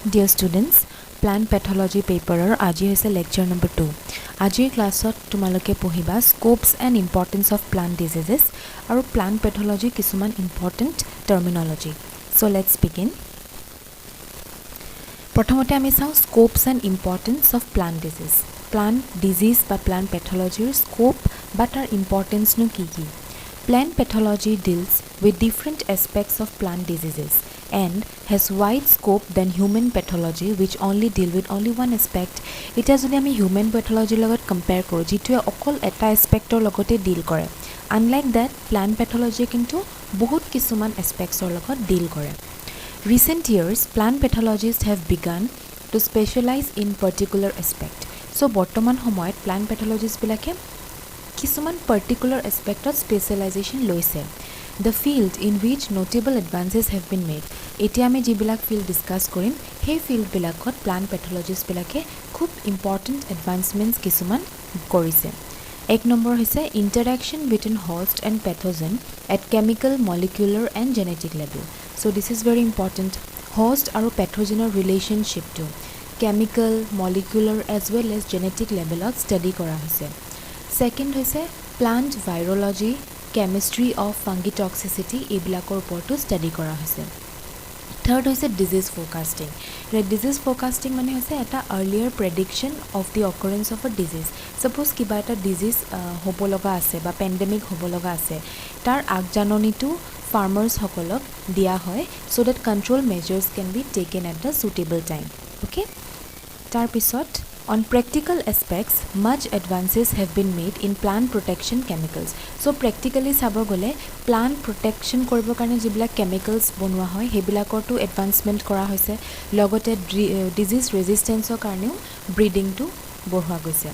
Dear students, plant pathology paperer আজি হৈছে lecture number 2. আজিৰ ক্লাছত তোমালোকে পঢ়িবা scopes and importance of plant diseases আৰু plant pathology কিছুমান important terminology. So let's begin. প্ৰথমতে আমি চাওঁ scopes and importance of plant disease. Plant disease বা plant pathology scope বা তাৰ importance নো কি কি? Plant pathology deals with different aspects of plant diseases and has wide scope than human pathology which only deal with only one aspect. It has only human pathology লগত compare কৰো যেটো অকল এটা aspectৰ লগতে deal কৰে. Unlike that, plant pathology কিন্তু বহুত কিছুমান aspectsৰ লগত deal কৰে. Recent years, plant pathologists have begun to specialize in particular aspect. So বৰ্তমান সময়ত plant pathologists বিলাকে কিছুমান particular aspectত specialization লৈছে. The field in which notable advances have been made. এতিয়া আমি যিবিলাক field discuss কৰিম সেই field বিলাকত plant pathologists বিলাকে খুব important advancements কিছুমান কৰিছে. এক নম্বৰ হৈছে interaction between host and pathogen at chemical, molecular and genetic level. So this is very important. Host আৰু pathogenৰ relationship to chemical, molecular as well as genetic levelত study কৰা হৈছে. Second হৈছে plant virology, chemistry of fungi toxicity এইবিলাকৰ ওপৰতো study কৰা হৈছে. Third হৈছে disease forecasting. Disease forecasting মানে হৈছে এটা earlier prediction of the occurrence of a disease. Suppose কিবা এটা disease হ'ব লগা আছে বা pandemic হ'ব লগা আছে তাৰ আগজাননীটো farmers সকলক দিয়া হয় so that control measures can be taken at the suitable time. Okay? তাৰ পিছত on practical aspects, much advances have been made in plant protection chemicals. So practically চাব গলে plant protection কৰিব কাৰণে যিবিলাক chemicals বনোৱা হয় হেবিলাকৰটো advancement কৰা হৈছে লগতে disease resistance কাৰণেও breeding টো বঢ়োৱা গৈছে.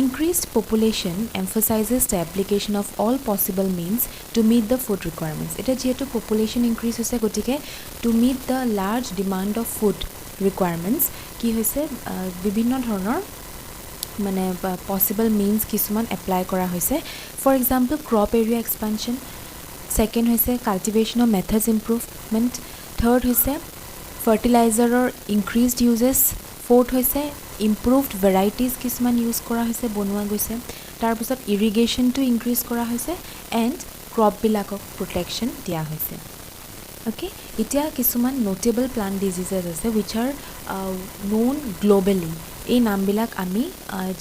Increased population emphasizes the application of all possible means to meet the food requirements. এটা যেহেতু population increase হৈছে গতিকে to meet the large demand of food requirements কি হৈছে বিভিন্ন ধৰণৰ মানে possible means কিছুমান apply কৰা হৈছে. For example, crop area expansion. Second হৈছে cultivation of methods improvement. Third হৈছে fertilizer or increased uses. Fourth হৈছে improved varieties কিছুমান use কৰা হৈছে বনোৱা গৈছে. তাৰ পিছত irrigation to increase কৰা হৈছে and crop বিলাকক protection দিয়া হৈছে. Okay, এতিয়া কিছুমান notable plant diseases আছে which are known globally. এই নামবিলাক আমি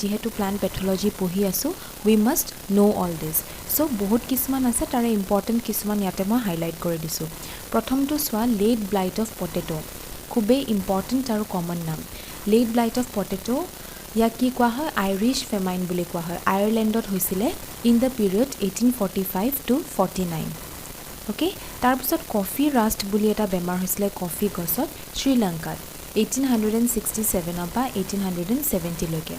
যেহেতু plant pathology পঢ়ি আছো we must know all this. So বহুত কিছুমান আছে তাৰে important কিছুমান ইয়াতে মই হাইলাইট কৰি দিছো. প্ৰথমটো সোৱা late blight of potato. খুবেই important আৰু common নাম. Late blight of potato ইয়াক কি কোৱা হয় Irish famine বুলি কোৱা হয়. আয়াৰলেণ্ডত হৈছিলে in the period 1845 to 49. Okay, তাৰ পিছত কফি ৰাষ্ট বুলি এটা বেমাৰ হৈছিলে কফি গছত শ্ৰীলংকাত 1867 বা 1870 লৈকে.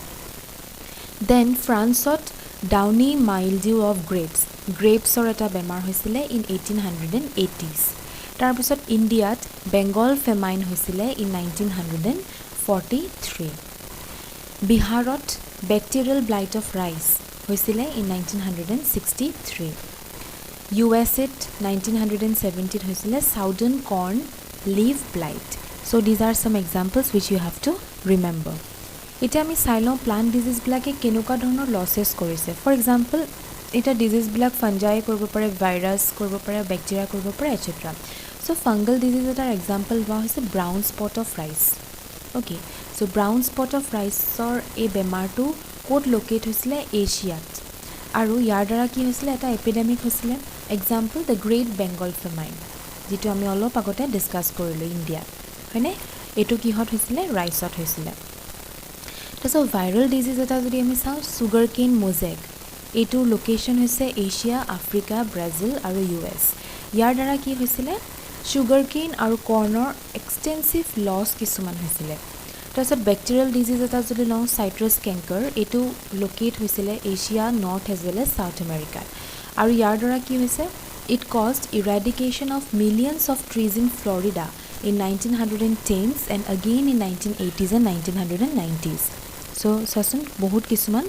Then ফ্ৰান্সত ডাউনি মাইলডিউ অফ গ্ৰেপছৰ এটা বেমাৰ হৈছিলে in 1880s. তাৰ পিছত ইণ্ডিয়াত বেংগল ফেমাইন হৈছিলে in 1943. বিহাৰত বেক্টেৰিয়েল ব্লাইট অফ ৰাইচ হৈছিলে in 1963. USAত 1970 হৈছিলে Southern corn leaf blight. So these are some examples which you have to remember. এতিয়া আমি চাই লওঁ plant disease বিলাকে কেনেকুৱা ধৰণৰ losses কৰিছে. For example, এটা disease বিলাক fungi কৰিব পাৰে, virus কৰিব পাৰে, bacteria কৰিব পাৰে etc. So fungal disease এটাৰ example হোৱা হৈছে brown spot of rice. Okay, so brown spot of riceৰ এই বেমাৰটো ক'ত locate হৈছিলে এছিয়াত আৰু ইয়াৰ দ্বাৰা কি হৈছিলে এটা এপিডেমিক হৈছিলে. Example, the Great Bengal famine যেটো আমি অলপ আগতে ডিসকাস কৰিলো ইন্ডিয়াত হয়নে এটো কিহত হৈছিলে ৰাইচত হৈছিলে. তাসো ভাইৰাল ডিজিজ এটা যদি আমি চাও সুগাৰ কেন মোজেক এটো লোকেশন হৈছে এছিয়া, আফ্ৰিকা, ব্ৰাজিল আৰু ইউএছ. ইয়াৰ দ্বাৰা কি হৈছিলে সুগাৰ কেন আৰু কৰ্নৰ এক্সটেন্সিভ লস কিছুমান হৈছিলে. তাসো ব্যাকটেৰিয়েল ডিজিজ এটা যদি লওঁ সাইট্ৰাস ক্যাঙ্কাৰ এটো লোকেট হৈছিলে Asia, North as well as South America. আৰু ইয়াৰ দ্বাৰা কি হৈছে it caused eradication of millions of trees in Florida in 1910s and again in 1980s and 1990s. So sasun বহুত কিছুমান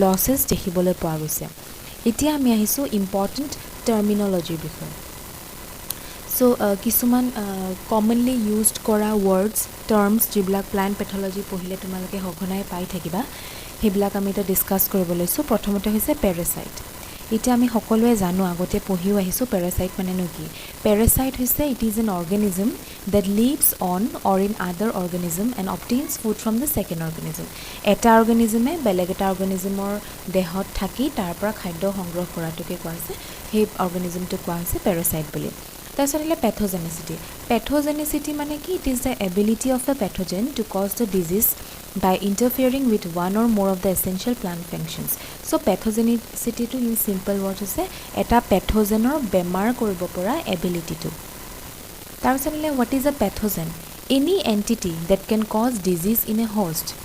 losses দেখিবলৈ পোৱা গৈছে. এতিয়া আমি আহিছো important terminology বিষয়ে. সো কিছুমান কমনলি ইউজড কৰা ৱৰ্ডছ টাৰ্মছ যিবিলাক প্লান্ট পেথলজি পঢ়িলে তোমালোকে সঘনাই পাই থাকিবা সেইবিলাক আমি এটা ডিছকাছ কৰিব লৈছোঁ প্ৰথমতে হৈছে পেৰাচাইট এতিয়া আমি সকলোৱে জানো আগতে পঢ়িও আহিছোঁ পেৰাচাইট মানেনো কি পেৰাচাইট হৈছে it is an organism that lives on or in other organism and obtains food from the second organism এটা অৰ্গেনিজমে বেলেগ এটা অৰ্গেনিজমৰ দেহত থাকি তাৰ পৰা খাদ্য সংগ্ৰহ কৰাটোকে কোৱা হৈছে সেই অৰ্গেনিজমটো কোৱা হৈছে পেৰাচাইট বুলি তাৰপিছত আহিলে পেথোজেনিচিটি মানে কি it is the ability of a pathogen to cause the disease by interfering with one or more of the essential plant functions. So pathogenicity to in simple words is eta pathogenor bemar koribo pora ability to. Tarpisotle what is a pathogen? Any entity that can cause disease in a host.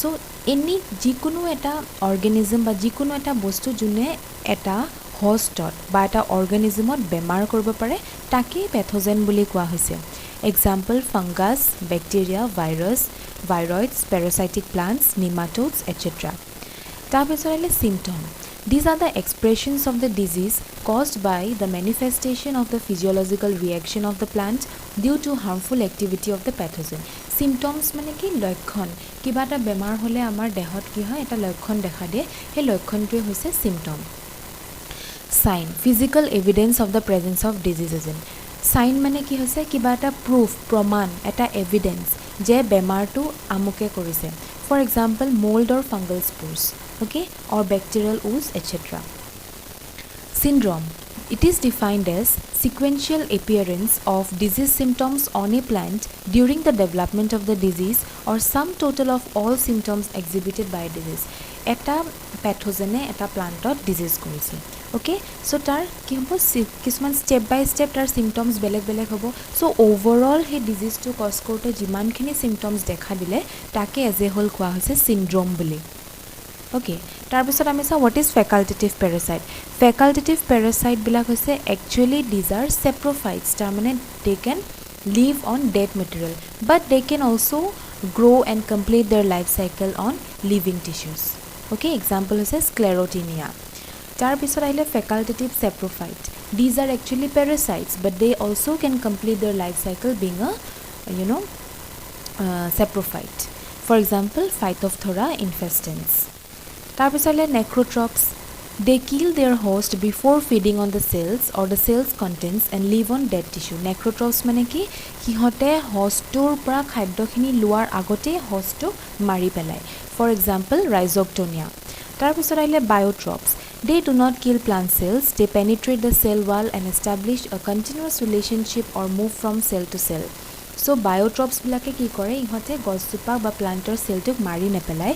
So any jikono eta organism ba jikono eta bostu june eta hostot ba eta organismot bemar koribo pare take pathogen boli koa hoise. Example fungus, bacteria, virus, viroids, parasitic plants, nematodes, etc. Tarpisotle symptom. These are the expressions of the disease caused by the manifestation of the physiological reaction of the plant due to harmful activity of the pathogen. Symptoms মানে কি লক্ষণ কিবা এটা বেমাৰ হলে আমাৰ দেহত কি হয় এটা লক্ষণ দেখা দিয়ে সেই লক্ষণটোৱে হৈছে symptom. Sign. Physical evidence of the presence of disease agent. Sign মানে কি হৈছে কিবা এটা proof প্ৰমাণ এটা evidence যে বেমাৰটো আমুকে কৰিছে for example mold or fungal spores okay or bacterial ooze etc. Syndrome. It is defined as sequential appearance of disease symptoms on a plant during the development of the disease or sum total of all symptoms exhibited by disease. Eta pathogene eta plantot disease korise okay so tar ki hobo kisman step by step tar symptoms beleg hobo so overall he disease to cause korte jiman khini symptoms dekha dile take as a whole kwa hoise syndrome boli okay tar bisot ami sa what is facultative parasite bilak hoise actually these are saprophytes tar mane they can live on dead material but they can also grow and complete their life cycle on living tissues okay example is sclerotinia tar bisot aile facultative saprophyte these are actually parasites but they also can complete their life cycle being a saprophyte for example Phytophthora infestans tar bisot aile necrotrophs they kill their host before feeding on the cells or the cells contents and live on dead tissue necrotrophs mane ki hihote hostor pra khadyo khini luar agote hosto mari pelai for example Rhizoctonia tar bisot aile biotrophs they do not kill plant cells they penetrate the cell wall and establish a continuous relationship or move from cell to cell so biotrophs bilake ki kore ihote gossupa ba planter cell tuk mari ne pelai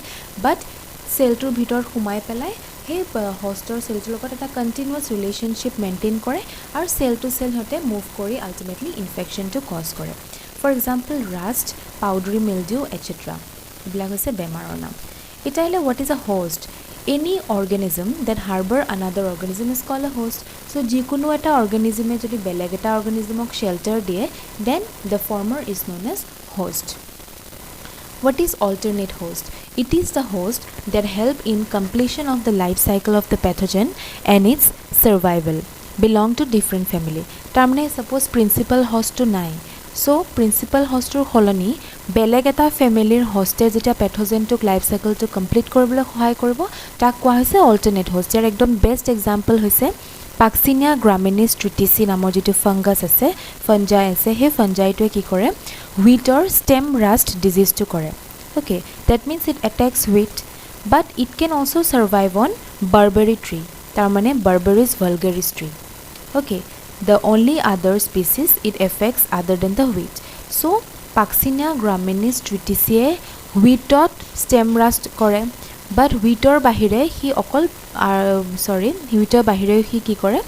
but cell tur bhitor khumai pelai he hostor cell tur logot eta continuous relationship maintain kore ar cell to cell hote move kori ultimately infection to cause kore for example rust powdery mildew etc bilak hoise bemarar nam eta ile what is a host any organism that harbor another organism is called a host so jikono eta organism e jodi beleg eta organism ok shelter die then the former is known as host what is alternate host it is the host that help in completion of the life cycle of the pathogen and its survival belong to different family tamne suppose principal host to nai so principal host or colony beleg eta family host jeta pathogen to life cycle to complete koribole sahay koribo tak kwa hoise alternate host jar ekdom best example hoise Paxinia graminis triticii namor jitu fungus ase fungi ase he fungi to ki kore wheat or stem rust disease to kore okay that means it attacks wheat but it can also survive on barberry tree tar mane Berberis vulgaris tree okay the only other species it affects other than the wheat so Paxinia graminis triticii wheatot stem rust kore but wheator bahire hi okol wheator bahire hi ki kore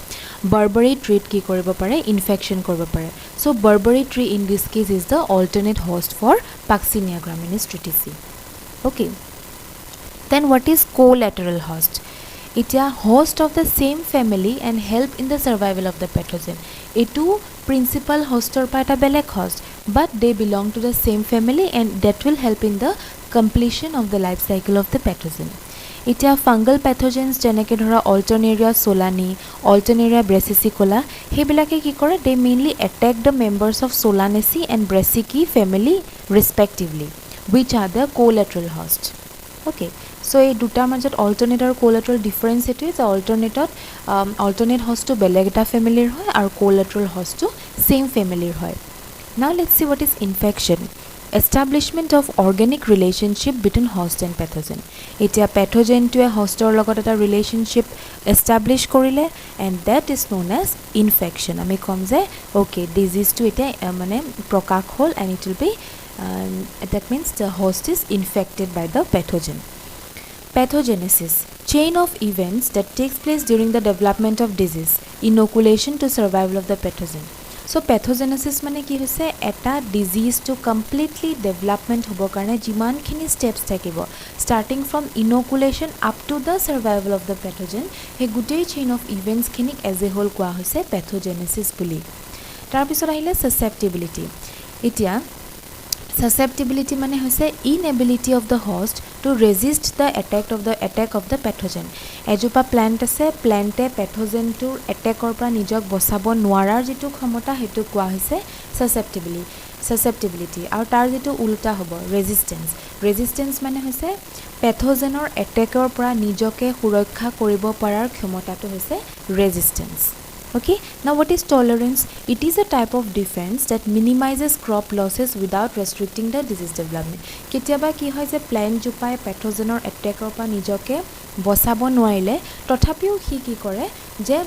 Berberry tree ki koribo pare infection koribo pare so Berberry tree in this case is the alternate host for Paxinia graminis triticii okay then what is collateral host it is a host of the same family and help in the survival of the pathogen etu principal hostor pa eta beleg host but they belong to the same family and that will help in the completion of the life cycle of the pathogen এতিয়া fungal pathogens যেনেকৈ ধৰা Alternaria solani Alternaria brassicicola সেইবিলাকে কি কৰে they mainly attack the members of Solanaceae and Brassicaceae family respectively which are the collateral host. Okay, so এই দুটাৰ মাজত alternate আৰু collateral difference এইটোৱে যে alternate host to বেলেগ এটা ফেমিলিৰ হয় আৰু collateral host to same ফেমিলিৰ হয়. Now let's see what is infection. Establishment of organic relationship between host and pathogen. এতিয়া pathogenটোৱে hostৰ লগত এটা relationship establish কৰিলে and that is known as infection. আমি কম যে okay disease টো এতিয়া মানে প্ৰকাশ হ'ল and it will be that means the host is infected by the pathogen. Pathogenesis, chain of events that takes place during the development of disease, inoculation to survival of the pathogen. So pathogenesis মানে কি হৈছে এটা disease to completely development হ'ব কাৰণে যিমানখিনি steps থাকিব starting from inoculation up to the survival of the pathogen সেই গোটেই chain of events খিনিক as a whole কোৱা হৈছে pathogenesis বুলি. তাৰপিছত আহিলে susceptibility. এতিয়া susceptibility মানে হৈছে inability of the host to resist the attack of the pathogen. এজোপা প্লান্ট আছে প্লান্টে পেথোজেনটোৰ এটেকৰ পৰা নিজক বচাব নোৱাৰাৰ যিটো ক্ষমতা সেইটো কোৱা হৈছে susceptibility আৰু তাৰ যিটো উল্টা হ'ব resistance মানে হৈছে পেথোজেনৰ এটেকৰ পৰা নিজকে সুৰক্ষা কৰিব পৰাৰ ক্ষমতাটো হৈছে resistance. Okay, now what is tolerance? It is a type of defense that minimizes crop losses without restricting the disease development. কেতিয়াবা কি হয় যে প্লান্ট জোপাই পেথোজেনৰ এটেকৰ পৰা নিজকে বচাব নোৱাৰিলে তথাপিও সি কি কৰে যে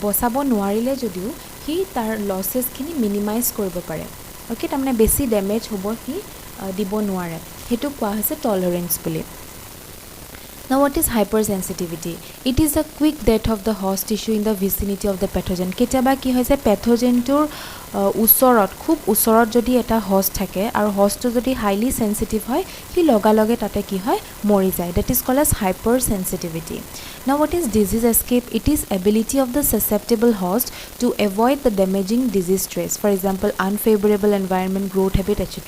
বচাব নোৱাৰিলে যদিও সি তাৰ লছেছখিনি মিনিমাইজ কৰিব পাৰে. ওকে, তাৰমানে বেছি ডেমেজ হ'ব সি দিব নোৱাৰে, সেইটো কোৱা হৈছে টলাৰেন্স বুলি. Now what is hypersensitivity? It is the quick death of the host tissue in the vicinity of the pathogen. কেতিয়াবা কি হৈছে পেথোজেনটোৰ ওচৰত খুব ওচৰত যদি এটা host থাকে আৰু hostটো যদি হাইলি সেনসিটিভ হয় সি লগালগে তাতে কি হয় মৰি যায়. That is called as hypersensitivity. Now what is disease escape? It is ability of the susceptible host to avoid the damaging disease stress. For example, unfavorable environment, growth habit, etc.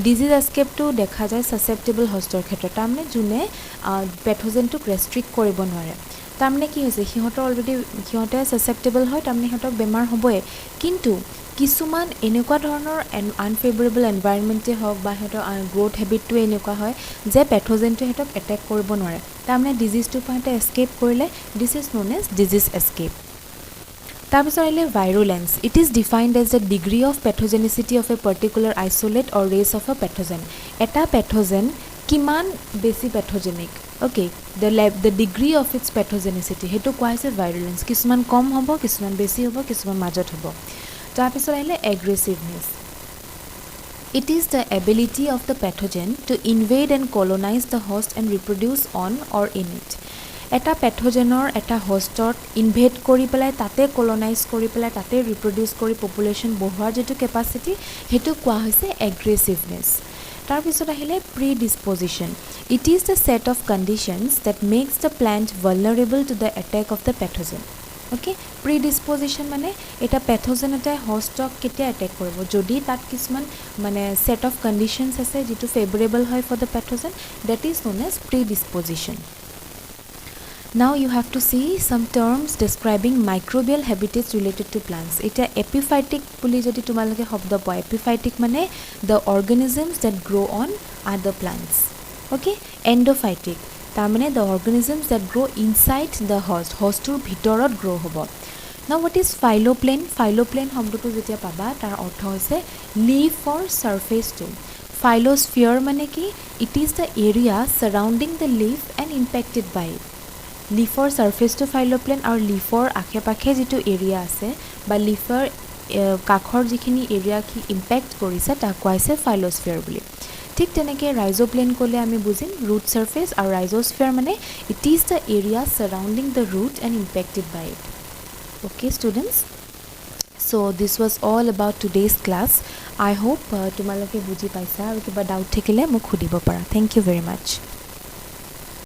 Disease escape to দেখা যায় susceptible hostৰ ক্ষেত্ৰত তাৰমানে যোনে পেথোজেনটোক restrict কৰিব নোৱাৰে. তাৰমানে কি হৈছে সিহঁতে সাসেপ্টেবল হয় তাৰমানে সিহঁতক বেমাৰ হ'বই, কিন্তু কিছুমান এনেকুৱা ধৰণৰ আনফেভৰেবল এনভাইৰনমেণ্টে হওক বা সিহঁতৰ গ্ৰোথ হেবিটটো এনেকুৱা হয় যে পেথোজেনটোৱে সিহঁতক এটেক কৰিব নোৱাৰে, তাৰমানে ডিজিজটোৰ পৰা সিহঁতে এস্কেপ কৰিলে. This is known as disease escape. তাৰপিছত আহিলে virulence. It is defined as the degree of pathogenicity of a particular isolate or race of a pathogen. এটা পেথোজেন কিমান বেছি pathogenic, okay, the degree of its pathogenicity সেইটো কোৱা হৈছে ভাইৰুলেন্স. কিছুমান কম হ'ব, কিছুমান বেছি হ'ব, কিছুমান মাজত হ'ব. তাৰপিছত আহিলে aggressiveness. It is the ability of the pathogen to invade and colonise the host and reproduce on or in it. এটা পেথোজেনৰ এটা হোষ্টত ইনভেড কৰি পেলাই তাতে কলনাইজ কৰি পেলাই তাতে ৰিপ্ৰডিউচ কৰি পপুলেশ্যন বঢ়োৱাৰ যিটো কেপাচিটি সেইটো কোৱা হৈছে এগ্ৰেছিভনেছ. তাৰপিছত আহিলে predisposition. It is the set of conditions that makes the plant vulnerable to the attack of the pathogen. Okay, predisposition মানে এটা পেথোজেন এটাই হোষ্টক কেতিয়া এটেক কৰিব যদি তাত কিছুমান মানে ছেট অফ কণ্ডিশ্যনছ আছে যিটো ফেভৰেবল হয় for the pathogen, that is known as predisposition. Now you have to see some terms describing microbial habitats related to plants. Eta epiphytic বুলি যদি তোমালোকে শব্দ পায়, epiphytic মানে the organisms that grow on other plants. Okay, endophytic তাৰমানে the organisms that grow inside the hostটোৰ ভিতৰত grow হ'ব. Now what is phyloplane? Phyloplane শব্দটো যেতিয়া পাবা তাৰ অৰ্থ হৈছে leaf or surface to. Phylosphere মানে কি? It is the area surrounding the leaf and impacted by it. লিফৰ ছাৰ্ফেচটো ফাইলোপ্লেন আৰু লিফৰ আশে পাশে যিটো এৰিয়া আছে বা লিফৰ কাষৰ যিখিনি এৰিয়া ইম্পেক্ট কৰিছে তাক কোৱা হৈছে ফাইলোস্ফিয়াৰ বুলি. ঠিক তেনেকৈ ৰাইজোপ্লেন ক'লে আমি বুজিম ৰুট ছাৰ্ফেচ আৰু ৰাইজোস্ফিয়াৰ মানে it is the area surrounding the root and impacted by it. Okay students, so' this was all about today's class. I hope তোমালোকে বুজি পাইছা আৰু কিবা ডাউট থাকিলে মোক সুধিব পাৰা. Thank you very much.